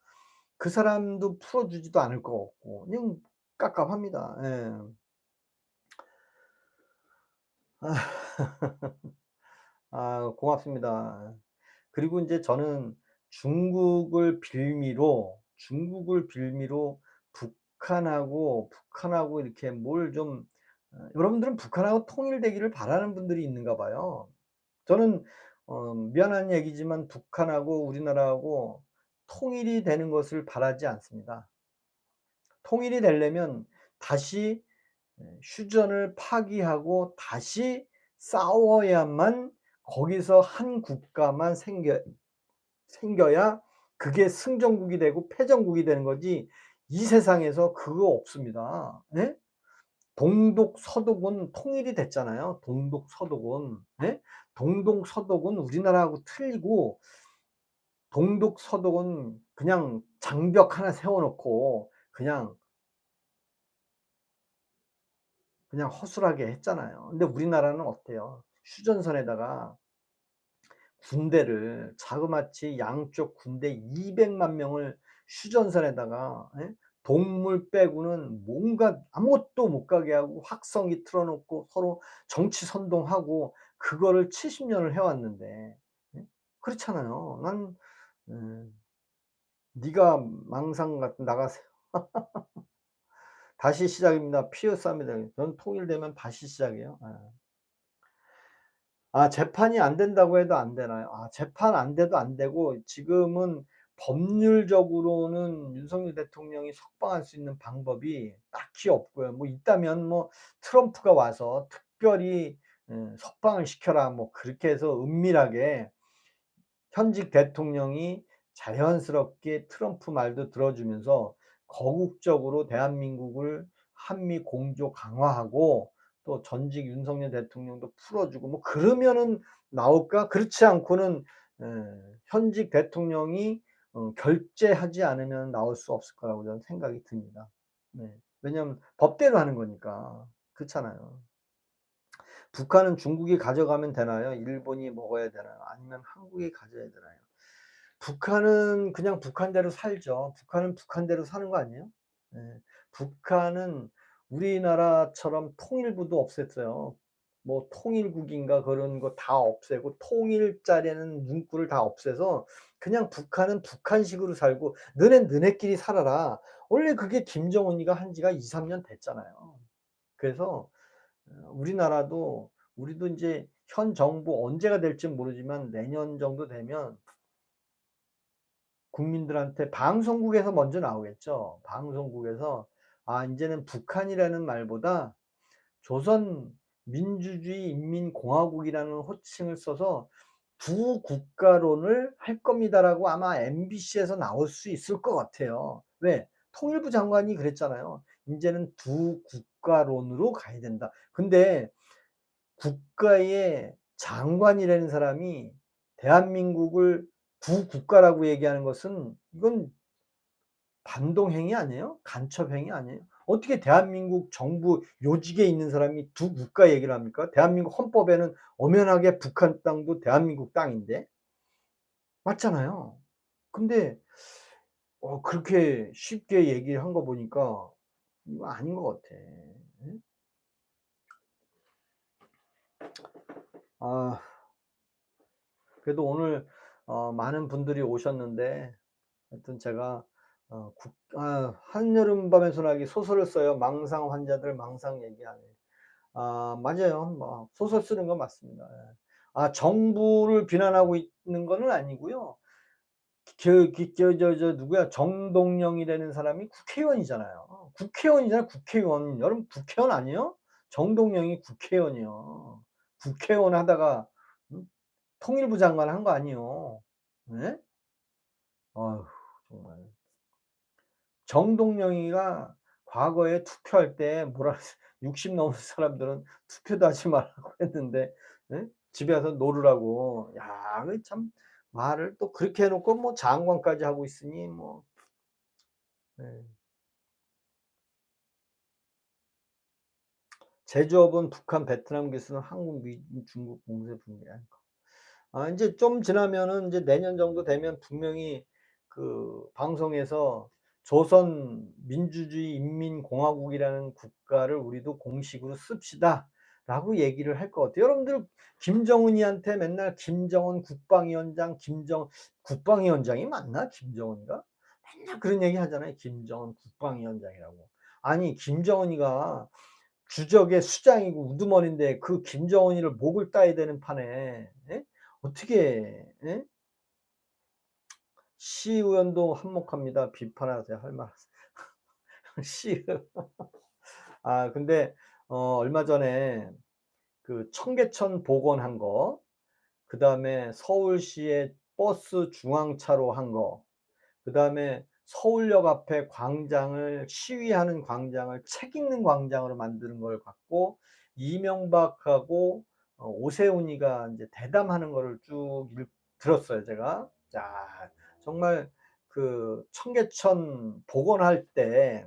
A: 그 사람도 풀어주지도 않을 것 같고 그냥 깝깝합니다. 예. 고맙습니다. 그리고 인제 저는 중국을 빌미로 북한하고 이렇게 뭘 좀 여러분들은 북한하고 통일되기를 바라는 분들이 있는가 봐요. 저는 미안한 얘기지만 북한하고 우리나라하고 통일이 되는 것을 바라지 않습니다. 통일이 되려면 다시 휴전을 파기하고 다시 싸워야만 거기서 한 국가만 생겨야 그게 승전국이 되고 패전국이 되는 거지 이 세상에서 그거 없습니다. 예? 동독서독은 통일이 됐잖아요. 동독서독은. 예? 동독서독은 우리나라하고 틀리고 동독서독은 그냥 장벽 하나 세워 놓고 그냥 허술하게 했잖아요. 근데 우리나라는 어때요? 휴전선에다가 군대를 자그마치 양쪽 군대 200만 명을 휴전선에다가 예? 동물 빼고는 뭔가 아무것도 못 가게 하고 확성기 틀어 놓고 서로 정치 선동하고 그거를 70 년을 해 왔는데 예? 그렇잖아요. 난 예 "네가 망상 같은 나가세요. 다시 시작입니다. 피어스합니다." 저는 통일되면 다시 시작이에요. 예. 재판이 안 된다고 해도 안 되나요? 재판 안 돼도 안 되고 지금은 법률적으로는 윤석열 대통령이 석방할 수 있는 방법이 딱히 없고요. 뭐 있다면 뭐 트럼프가 와서 특별히 석방을 시켜라 뭐 그렇게 해서 은밀하게 현직 대통령이 자연스럽게 트럼프 말도 들어주면서 거국적으로 대한민국을 한미 공조 강화하고 또 전직 윤석열 대통령도 풀어주고 뭐 그러면은 나올까? 그렇지 않고는 현직 대통령이 결재하지 않으면 나올 수 없을 거라고 저는 생각이 듭니다. 네. 왜냐하면 법대로 하는 거니까. 그렇잖아요. 북한은 중국이 가져가면 되나요? 일본이 먹어야 되나요? 아니면 한국이 가져야 되나요? 북한은 그냥 북한대로 살죠. 북한은 북한대로 사는 거 아니에요? 예. 북한은 우리나라처럼 통일부도 없앴어요. 뭐 통일국인가 그런 거 다 없애고 통일자라는 문구를 다 없애서 그냥 북한은 북한식으로 살고 "너넨 너네끼리 살아라." 원래 그게 김정은이가 한 지가 2-3년 됐잖아요. 그래서 우리도 인제 현 정부 언제가 될진 모르지만 내년 정도 되면 국민들한테 방송국에서 먼저 나오겠죠. 방송국에서 인제는 북한이라는 말보다 조선민주주의 인민공화국이라는 호칭을 써서 "두 국가론을 할 겁니다."라고 아마 MBC에서 나올 수 있을 것 같아요. 왜? 통일부 장관이 그랬잖아요. "인제는 두 국가론으로 가야 된다." 근데 국가의 장관이라는 사람이 대한민국을 두 국가라고 얘기하는 것은 이건 반동행위 아니에요? 간첩행위 아니에요? 어떻게 대한민국 정부 요직에 있는 사람이 두 국가 얘기를 합니까? 대한민국 헌법에는 엄연하게 북한 땅도 대한민국 땅인데. 맞잖아요. 근데 그렇게 쉽게 얘기를 한 거 보니까 이거 아닌 것 같아. 예? 아 그래도 오늘 많은 분들이 오셨는데 하여튼 제가 한여름밤의 소나기 소설을 써요. 망상 환자들 망상 얘기하는. 맞아요. 뭐 소설 쓰는 건 맞습니다. 예. 정부를 비난하고 있는 거는 아니고요. 누구야 정동영이라는 사람이 국회의원이잖아요. 국회의원. 여러분 국회의원 아니에요? 정동영이 국회의원이요. 국회의원 하다가 통일부 장관 한 거 아니에요. 예? 아휴 정말. 정동영이가 과거에 투표할 때 뭐라 60 넘은 사람들은 투표도 하지 말라고 했는데 예? 집에 가서 놀으라고. 야 그 참 말을 또 그렇게 해 놓고 뭐 장관까지 하고 있으니 뭐 예. 제조업은 북한, 베트남 기술은 한국, 미국, 중국 공세 분야. 인제 좀 지나면은 인제 내년 정도 되면 분명히 그 방송에서 "조선 민주주의 인민공화국이라는 국가를 우리도 공식으로 씁시다."라고 얘기를 할 것 같아요. 여러분들 김정은이한테 맨날 김정은 국방위원장, 국방위원장이 맞나 김정은이가? 맨날 그런 얘기 하잖아요. 김정은 국방위원장이라고. 아니 김정은이가 주적의 수장이고 우두머리인데 그 김정은이를 목을 따야 되는 판에 예? 어떻게 예? 시의원도 한몫합니다. 비판하세요. 할 말 없어요. 시 근데 얼마 전에 그 청계천 복원한 거, 그다음에 서울시의 버스 중앙차로 한 거, 그다음에 서울역 앞에 광장을 시위하는 광장을 책 읽는 광장으로 만드는 걸 갖고 이명박하고 오세훈이가 인제 대담하는 거를 쭉 들었어요 제가. 야 정말 그 청계천 복원할 때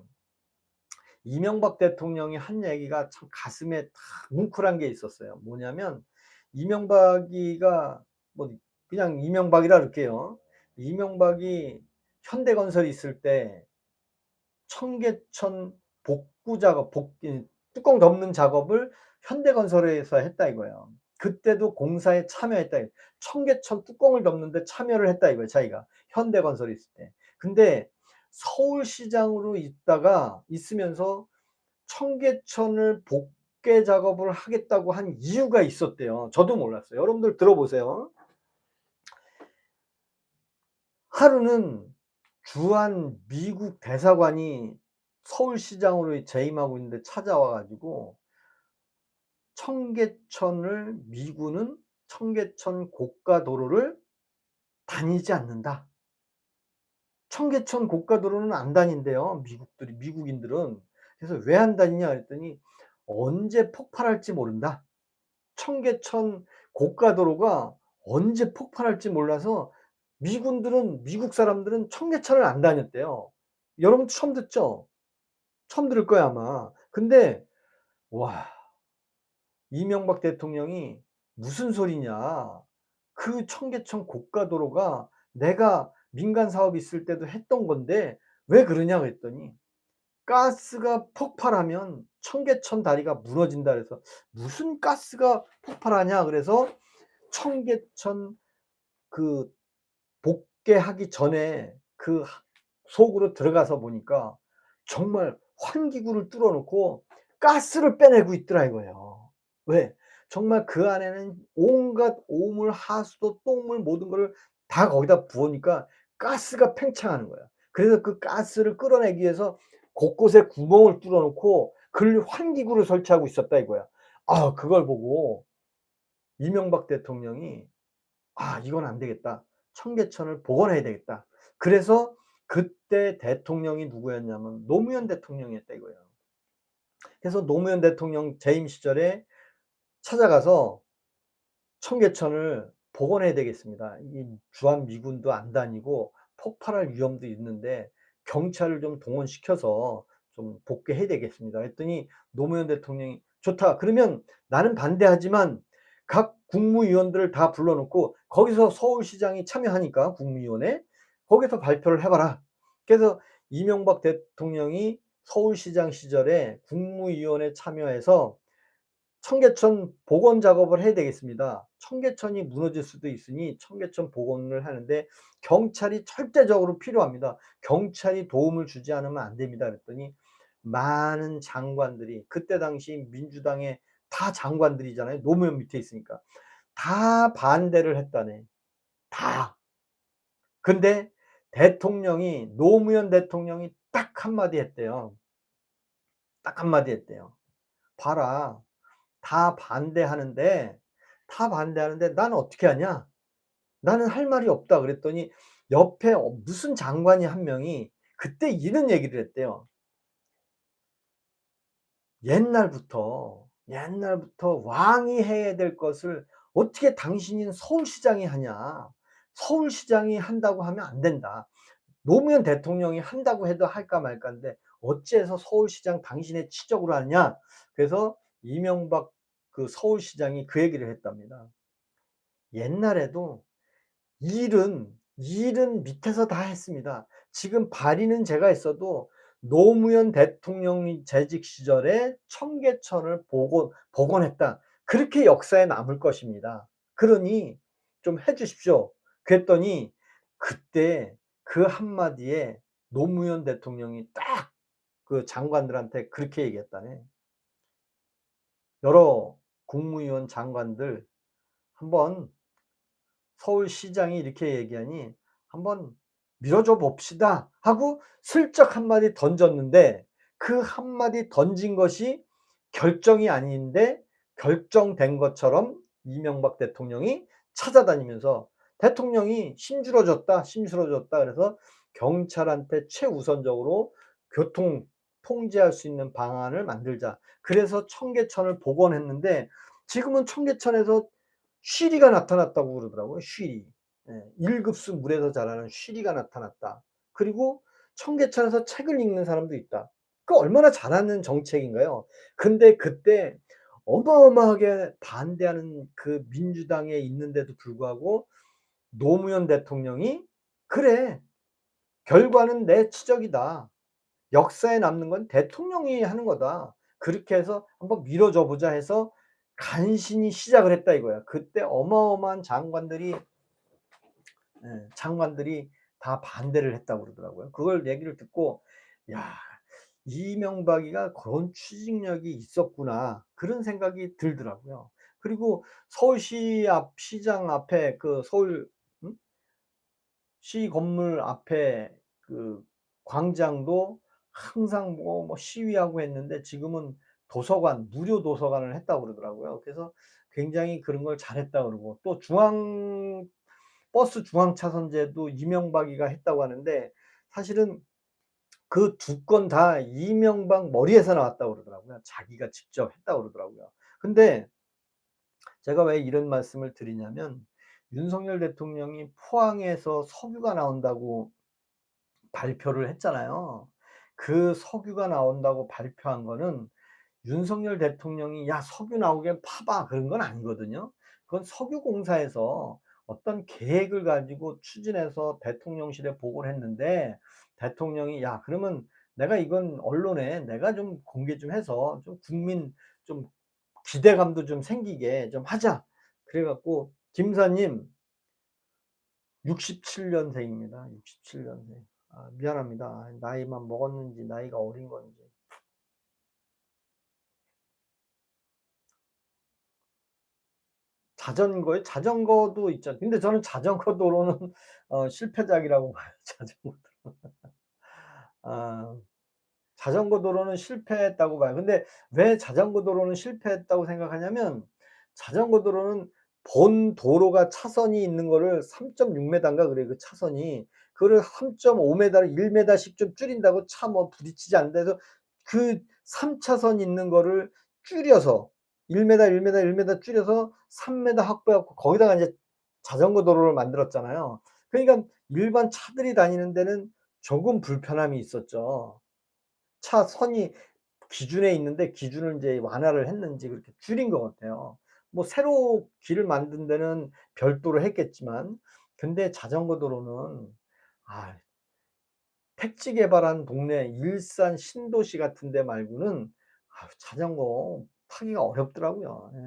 A: 이명박 대통령이 한 얘기가 참 가슴에 탁 뭉클한 게 있었어요. 뭐냐면 이명박이가 뭐 그냥 이명박이라 그럴게요. 이명박이 현대건설이 있을 때 청계천 복구 작업 뚜껑 덮는 작업을 현대건설에서 했다 이거예요. 그때도 공사에 참여했다. 청계천 뚜껑을 덮는데 참여를 했다 이거예요 자기가. 현대건설이 있을 때. 근데 서울시장으로 있으면서 청계천을 복개 작업을 하겠다고 한 이유가 있었대요. 저도 몰랐어요. 여러분들 들어보세요. 하루는 주한 미국 대사관이 서울시장으로 재임하고 있는데 찾아와 가지고 미군은 청계천 고가도로를 다니지 않는다. 청계천 고가도로는 안 다닌대요, 미국인들은. 그래서 "왜 안 다니냐?" 그랬더니 "언제 폭발할지 모른다." 청계천 고가도로가 언제 폭발할지 몰라서 미국 사람들은 청계천을 안 다녔대요. 여러분 처음 듣죠? 처음 들을 거예요 아마. 근데 와 이명박 대통령이 "무슨 소리냐. 그 청계천 고가도로가 내가 민간 사업 있을 때도 했던 건데 왜 그러냐." 그랬더니 "가스가 폭발하면 청계천 다리가 무너진다." 그래서 "무슨 가스가 폭발하냐." 그래서 청계천 그 복개하기 전에 그 속으로 들어가서 보니까 정말 환기구를 뚫어 놓고 가스를 빼내고 있더라 이거예요. 왜? 정말 그 안에는 온갖 오물, 하수도, 똥물 모든 거를 다 거기다 부으니까 가스가 팽창하는 거야. 그래서 그 가스를 끌어내기 위해서 곳곳에 구멍을 뚫어 놓고 그 환기구를 설치하고 있었다 이거야. 그걸 보고 이명박 대통령이 '이건 안 되겠다. 청계천을 복원해야 되겠다.' 그래서 그때 대통령이 누구였냐면 노무현 대통령이었다 이거예요. 그래서 노무현 대통령 재임 시절에 찾아가서 청계천을 복원해야 되겠습니다. 이 주한 미군도 안 다니고 폭발할 위험도 있는데 경찰을 좀 동원시켜서 좀 복귀해야 되겠습니다. 했더니 노무현 대통령이 "좋다. 그러면 나는 반대하지만 각 국무위원들을 다 불러 놓고 거기서 서울시장이 참여하니까 국무위원회 거기서 발표를 해 봐라." 그래서 이명박 대통령이 서울시장 시절에 국무위원회 참여해서 청계천 복원 작업을 해야 되겠습니다. 청계천이 무너질 수도 있으니 청계천 복원을 하는데 경찰이 절대적으로 필요합니다. 경찰이 도움을 주지 않으면 안 됩니다. 그랬더니 많은 장관들이 그때 당시 민주당의 다 장관들이잖아요. 노무현 밑에 있으니까. 다 반대를 했다네. 다. 근데 노무현 대통령이 딱 한마디 했대요. 딱 한마디 했대요. "봐라. 다 반대하는데 "난 어떻게 하냐? 나는 할 말이 없다." 그랬더니 옆에 무슨 장관이 한 명이 그때 이런 얘기를 했대요. 옛날부터 왕이 해야 될 것을 어떻게 당신인 서울시장이 하냐. 서울시장이 한다고 하면 안 된다. 노무현 대통령이 한다고 해도 할까 말까인데 어째서 서울시장 당신의 치적으로 하느냐. 그래서 이명박 그 서울시장이 그 얘기를 했답니다. 옛날에도 일은 밑에서 다 했습니다. 지금 발의는 제가 했어도 노무현 대통령이 재직 시절에 청계천을 복원했다. 그렇게 역사에 남을 것입니다. 그러니 좀 해 주십시오. 그랬더니 그때 그 한마디에 노무현 대통령이 딱 그 장관들한테 그렇게 얘기했다네. 여러 국무위원 장관들 한번 서울시장이 이렇게 얘기하니 "한번 밀어줘 봅시다." 하고 슬쩍 한마디 던졌는데 그 한마디 던진 것이 결정이 아닌데 결정된 것처럼 이명박 대통령이 찾아다니면서 대통령이 "힘들어졌다, 힘들어졌다." 그래서 "경찰한테 최우선적으로 교통 통제할 수 있는 방안을 만들자." 그래서 청계천을 복원했는데 지금은 청계천에서 쉬리가 나타났다고 그러더라고요, 쉬리. 예. 1 급수 물에서 자라는 쉬리가 나타났다. 그리고 청계천에서 책을 읽는 사람도 있다. 그 얼마나 잘하는 정책인가요? 근데 그때 어마어마하게 반대하는 그 민주당에 있는데도 불구하고 노무현 대통령이 "그래. 결과는 내 치적이다. 역사에 남는 건 대통령이 하는 거다. 그렇게 해서 한번 밀어줘 보자." 해서 간신히 시작을 했다 이거야. 그때 어마어마한 장관들이 다 반대를 했다고 그러더라고요. 그걸 얘기를 듣고 '야 이명박이가 그런 추진력이 있었구나.' 그런 생각이 들더라고요. 그리고 서울시 앞 시장 앞에 그 서울 음 시 건물 앞에 그 광장도 항상 뭐 시위하고 했는데 지금은 도서관 무료 도서관을 했다고 그러더라고요. 그래서 굉장히 그런 걸 잘했다 그러고 또 버스 중앙 차선제도 이명박이가 했다고 하는데 사실은 그 두 건 다 이명박 머리에서 나왔다고 그러더라고요. 자기가 직접 했다고 그러더라고요. 근데 제가 왜 이런 말씀을 드리냐면 윤석열 대통령이 포항에서 석유가 나온다고 발표를 했잖아요. 그 석유가 나온다고 발표한 거는 윤석열 대통령이 "야 석유 나오게 파봐." 그런 건 아니거든요. 그건 석유공사에서 어떤 계획을 가지고 추진해서 대통령실에 보고를 했는데 대통령이 "야 그러면 내가 이건 언론에 내가 좀 공개 좀 해서 좀 국민 좀 기대감도 좀 생기게 좀 하자." 그래 갖고 김사님 67 년생입니다. 67 년생. 아 미안합니다. 나이만 먹었는지 나이가 어린 건지. 자전거요? 자전거도 있죠. 근데 저는 자전거 도로는 실패작이라고 봐요. 자전거 아 자전거 도로는 실패했다고 봐요. 근데 왜 자전거 도로는 실패했다고 생각하냐면 자전거 도로는 본 도로가 차선이 있는 거를 3.6 미터인가 그래요, 그 차선이. 그거를 3.5 미터를 1 미터씩 좀 줄인다고 차 뭐 부딪히지 않는다 해서 그 3 차선 있는 거를 줄여서 1 미터, 1 미터, 1 미터 줄여서 3 미터 확보해 갖고 거기다가 인제 자전거 도로를 만들었잖아요. 그러니까 일반 차들이 다니는 데는 조금 불편함이 있었죠. 차선이 기준에 있는데 기준을 인제 완화를 했는지 그렇게 줄인 것 같아요. 뭐 새로 길을 만든 데는 별도로 했겠지만 근데 자전거 도로는 아 택지 개발한 동네 일산 신도시 같은 데 말고는 자전거 타기가 어렵더라고요. 예.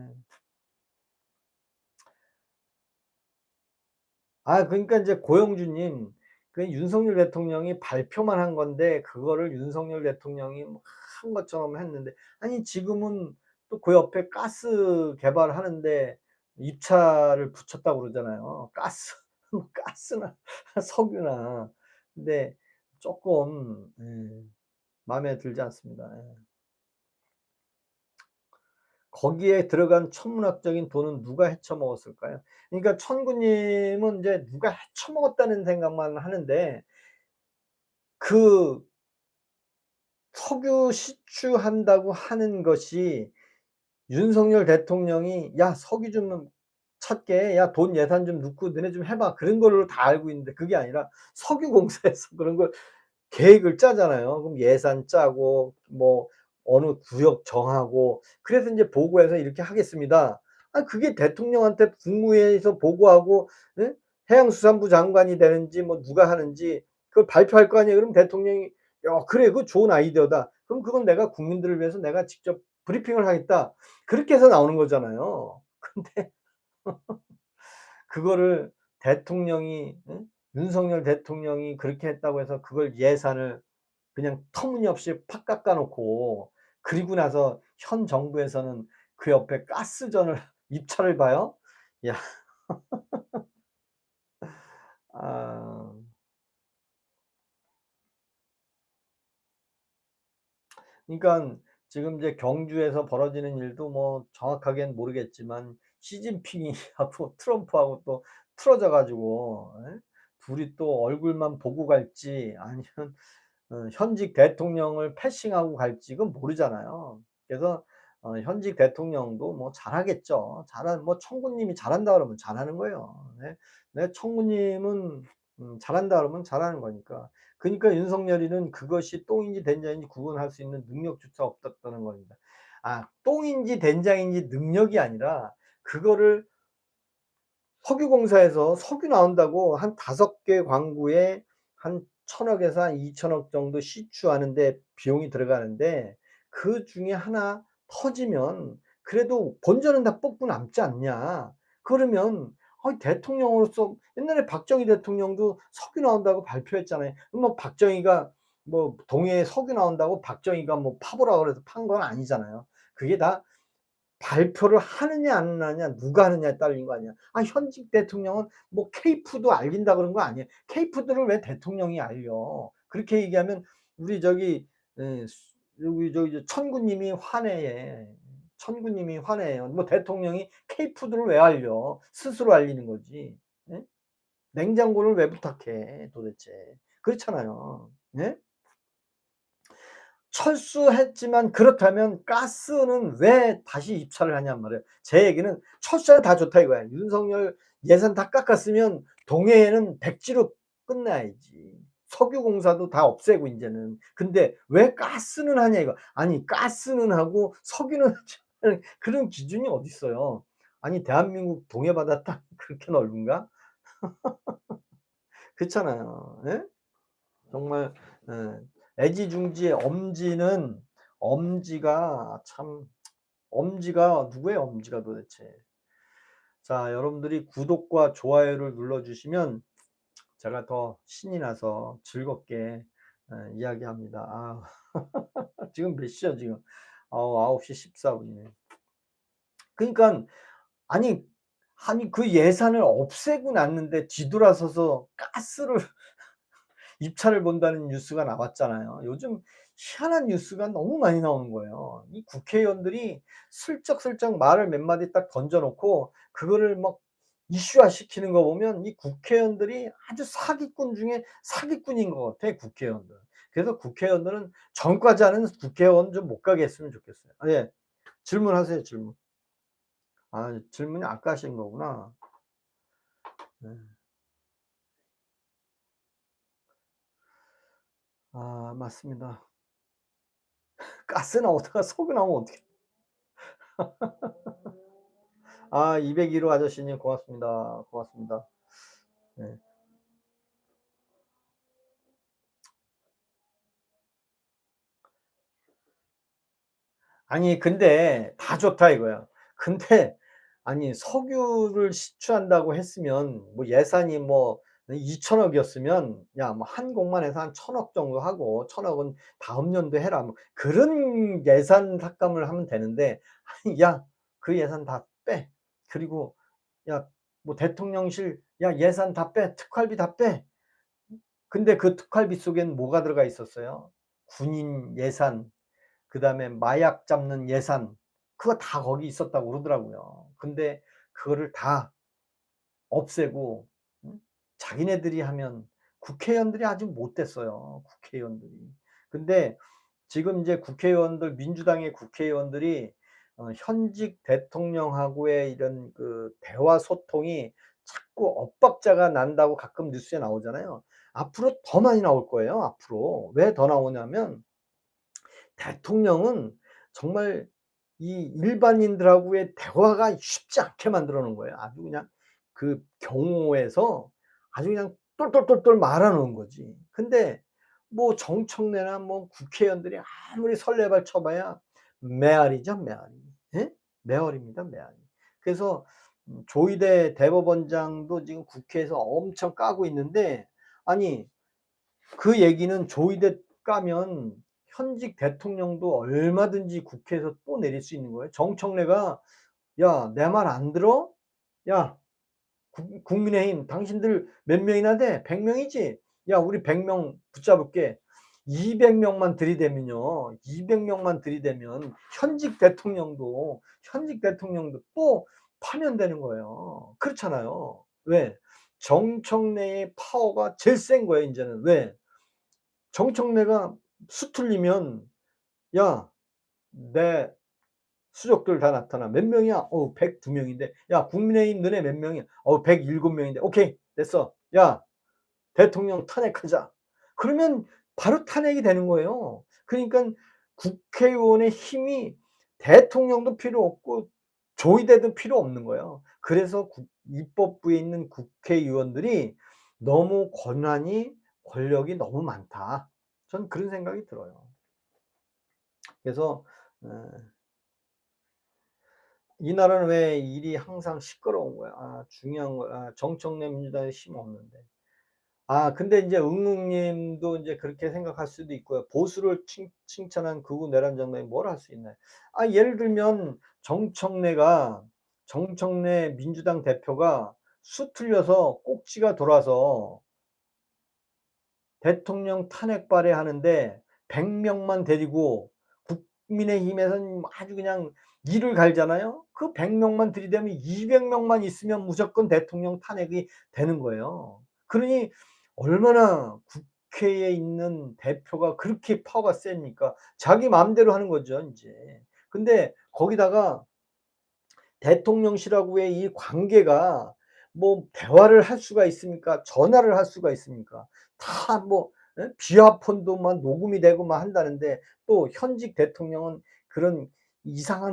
A: 그러니까 인제 고영주 님 그 윤석열 대통령이 발표만 한 건데 그거를 윤석열 대통령이 뭐 한 것처럼 했는데 아니 지금은 또 그 옆에 가스 개발하는데 입찰을 붙였다고 그러잖아요. 가스 뭐 가스나 석유나. 근데 쪼끔 마음에 들지 않습니다. 예. 거기에 들어간 천문학적인 돈은 누가 헤쳐먹었을까요? 그러니까 천구님은 인제 누가 헤쳐먹었다는 생각만 하는데 그 석유 시추한다고 하는 것이 윤석열 대통령이 "야 석유 좀 찾게. 야 돈 예산 좀 넣고 너네 좀 해 봐." 그런 걸로 다 알고 있는데 그게 아니라 석유공사에서 그런 걸 계획을 짜잖아요. 그럼 예산 짜고 뭐 어느 구역 정하고 그래서 인제 보고해서 이렇게 하겠습니다. 아 그게 대통령한테 국무회의에서 보고하고 예? 해양수산부 장관이 되는지 뭐 누가 하는지 그걸 발표할 거 아니에요. 그럼 대통령이 "야 그래. 그거 좋은 아이디어다. 그럼 그건 내가 국민들을 위해서 내가 직접 브리핑을 하겠다." 그렇게 해서 나오는 거잖아요. 근데 그거를 대통령이 응? 윤석열 대통령이 그렇게 했다고 해서 그걸 예산을 그냥 터무니없이 팍 깎아 놓고 그리고 나서 현 정부에서는 그 옆에 가스전을 입찰을 봐요? 야 아 그러니깐 지금 이제 경주에서 벌어지는 일도 뭐 정확하게는 모르겠지만 시진핑이 하고 트럼프하고 또 틀어져 가지고 예? 둘이 또 얼굴만 보고 갈지 아니면 현직 대통령을 패싱하고 갈지 그건 모르잖아요. 그래서 현직 대통령도 뭐 잘하겠죠. 잘한 뭐 청구님이 잘한다 그러면 잘하는 거예요. 네. 네 청구님은 잘한다 그러면 잘하는 거니까. 그니까 윤석열이는 그것이 똥인지 된장인지 구분할 수 있는 능력조차 없었다는 겁니다. 아 똥인지 된장인지 능력이 아니라 그거를 석유공사에서 석유 나온다고 한 5개 광구에 한 1,000억 에서 한 2,000억 정도 시추하는 데 비용이 들어가는데 그중에 하나 터지면 그래도 본전은 다 뽑고 남지 않냐. 그러면 대통령으로서 옛날에 박정희 대통령도 석유 나온다고 발표했잖아요. 그럼 뭐 박정희가 뭐 동해에 석유 나온다고 박정희가 뭐 파보라 그래서 판 건 아니잖아요. 그게 다 발표를 하느냐 안 하느냐 누가 하느냐에 딸린 거 아니야. 아 현직 대통령은 뭐 케이프도 알린다 그런 거 아니에요. 케이프들을 왜 대통령이 알려. 그렇게 얘기하면 우리 저기 여기 저기 천구님이 화내해. 천구님이 화내요. 뭐 대통령이 케이프들을 왜 알려. 스스로 알리는 거지. 예? 냉장고를 왜 부탁해 도대체. 그렇잖아요. 예? 철수했지만 그렇다면 가스는 왜 다시 입찰을 하냔 말이에요. 제 얘기는 철수는 다 좋다 이거야. 윤석열 예산 다 깎았으면 동해에는 백지로 끝나야지. 석유공사도 다 없애고 인제는. 근데 왜 가스는 하냐 이거. 아니 가스는 하고 석유는 하지 말라는 그런 기준이 어딨어요. 아니 대한민국 동해바다 땅이 그렇게 넓은가? 그렇잖아요. 예? 정말 예. 애지중지의 엄지는 엄지가 참 엄지가 누구예요 엄지가 도대체. 자 여러분들이 구독과 좋아요를 눌러 주시면 제가 더 신이 나서 즐겁게 이야기합니다. 아 지금 몇 시야 지금? 9시 14 분이네. 그러니깐 아니 아니 그 예산을 없애고 났는데 뒤돌아서서 가스를 입찰을 본다는 뉴스가 나왔잖아요. 요즘 희한한 뉴스가 너무 많이 나오는 거예요. 이 국회의원들이 슬쩍슬쩍 말을 몇 마디 딱 던져 놓고 그거를 막 이슈화 시키는 거 보면 이 국회의원들이 아주 사기꾼 중에 사기꾼인 것 같아 국회의원들. 그래서 국회의원들은 전과자 는 국회의원 좀 못 가게 했으면 좋겠어요. 예. 질문하세요 질문. 아 질문이 아까 하신 거구나. 네. 아 맞습니다. 가스 나오다가 석유 나오면 어떡해. 아 201호 아저씨님 고맙습니다. 고맙습니다. 네. 아니 근데 다 좋다 이거야. 근데 아니 석유를 시추한다고 했으면 뭐 예산이 뭐 2,000억 이었으면 야 뭐 한곡만 해서 한 1,000억 정도 하고 1,000억 은 다음 연도에 해라. 뭐 그런 예산 삭감을 하면 되는데 아니 야 그 예산 다 빼. 그리고 야 뭐 대통령실 야 예산 다 빼. 특활비 다 빼. 근데 그 특활비 속에는 뭐가 들어가 있었어요? 군인 예산 그다음에 마약 잡는 예산 그거 다 거기 있었다고 그러더라고요. 근데 그거를 다 없애고 자기네들이 하면 국회의원들이 아주 못됐어요, 국회의원들이. 근데 지금 이제 국회의원들 민주당의 국회의원들이 현직 대통령하고의 이런 그 대화 소통이 자꾸 엇박자가 난다고 가끔 뉴스에 나오잖아요. 앞으로 더 많이 나올 거예요, 앞으로. 왜 더 나오냐면 대통령은 정말 이 일반인들하고의 대화가 쉽지 않게 만들어 놓은 거예요. 아주 그냥 그 경호에서 아주 그냥 똘똘똘똘 말아 놓은 거지. 근데 뭐 정청래나 뭐 국회의원들이 아무리 설레발 쳐 봐야 메아리죠, 메아리. 예? 메아리입니다, 메아리. 그래서 조희대 대법원장도 지금 국회에서 엄청 까고 있는데, 아니 그 얘기는 조희대 까면 현직 대통령도 얼마든지 국회에서 또 내릴 수 있는 거예요. 정청래가 "야 내 말 안 들어? 야 국 국민의힘 당신들 몇 명이나 돼? 100 명이지? 야 우리 100명 붙잡을게." 200 명만 들이대면요. 200 명만 들이대면 현직 대통령도 또 파면되는 거예요. 그렇잖아요. 왜? 정청래의 파워가 제일 센 거예요 인제는. 왜? 정청래가 수틀리면 "야 내 수족들 다 나타나. 몇 명이야? 102 명인데. 야 국민의힘 너네 몇 명이야? 107 명인데. 오케이 됐어. 야 대통령 탄핵하자." 그러면 바로 탄핵이 되는 거예요. 그러니깐 국회의원의 힘이 대통령도 필요 없고 조의대도 필요 없는 거예요. 그래서 국 입법부에 있는 국회의원들이 너무 권력이 너무 많다. 저는 그런 생각이 들어요. 그래서 이 나라는 왜 일이 항상 시끄러운 거야. 중요한 거야. 정청래 민주당에 힘 없는데. 근데 인제 응응님도 인제 그렇게 생각할 수도 있고요. 보수를 칭찬한 극우 내란 정당이 뭘 할 수 있나요? 예를 들면 정청래 민주당 대표가 수틀려서 꼭지가 돌아서 대통령 탄핵 발의하는데 100 명만 데리고 국민의힘에서는 아주 그냥 이를 갈잖아요. 그 100 명만 들이대면 200 명만 있으면 무조건 대통령 탄핵이 되는 거예요. 그러니 얼마나 국회에 있는 대표가 그렇게 파워가 셉니까? 자기 마음대로 하는 거죠 인제. 근데 거기다가 대통령실하고의 이 관계가 뭐 대화를 할 수가 있습니까? 전화를 할 수가 있습니까? 다 뭐 비화폰도 막 녹음이 되고 막 한다는데, 또 현직 대통령은 그런 이상한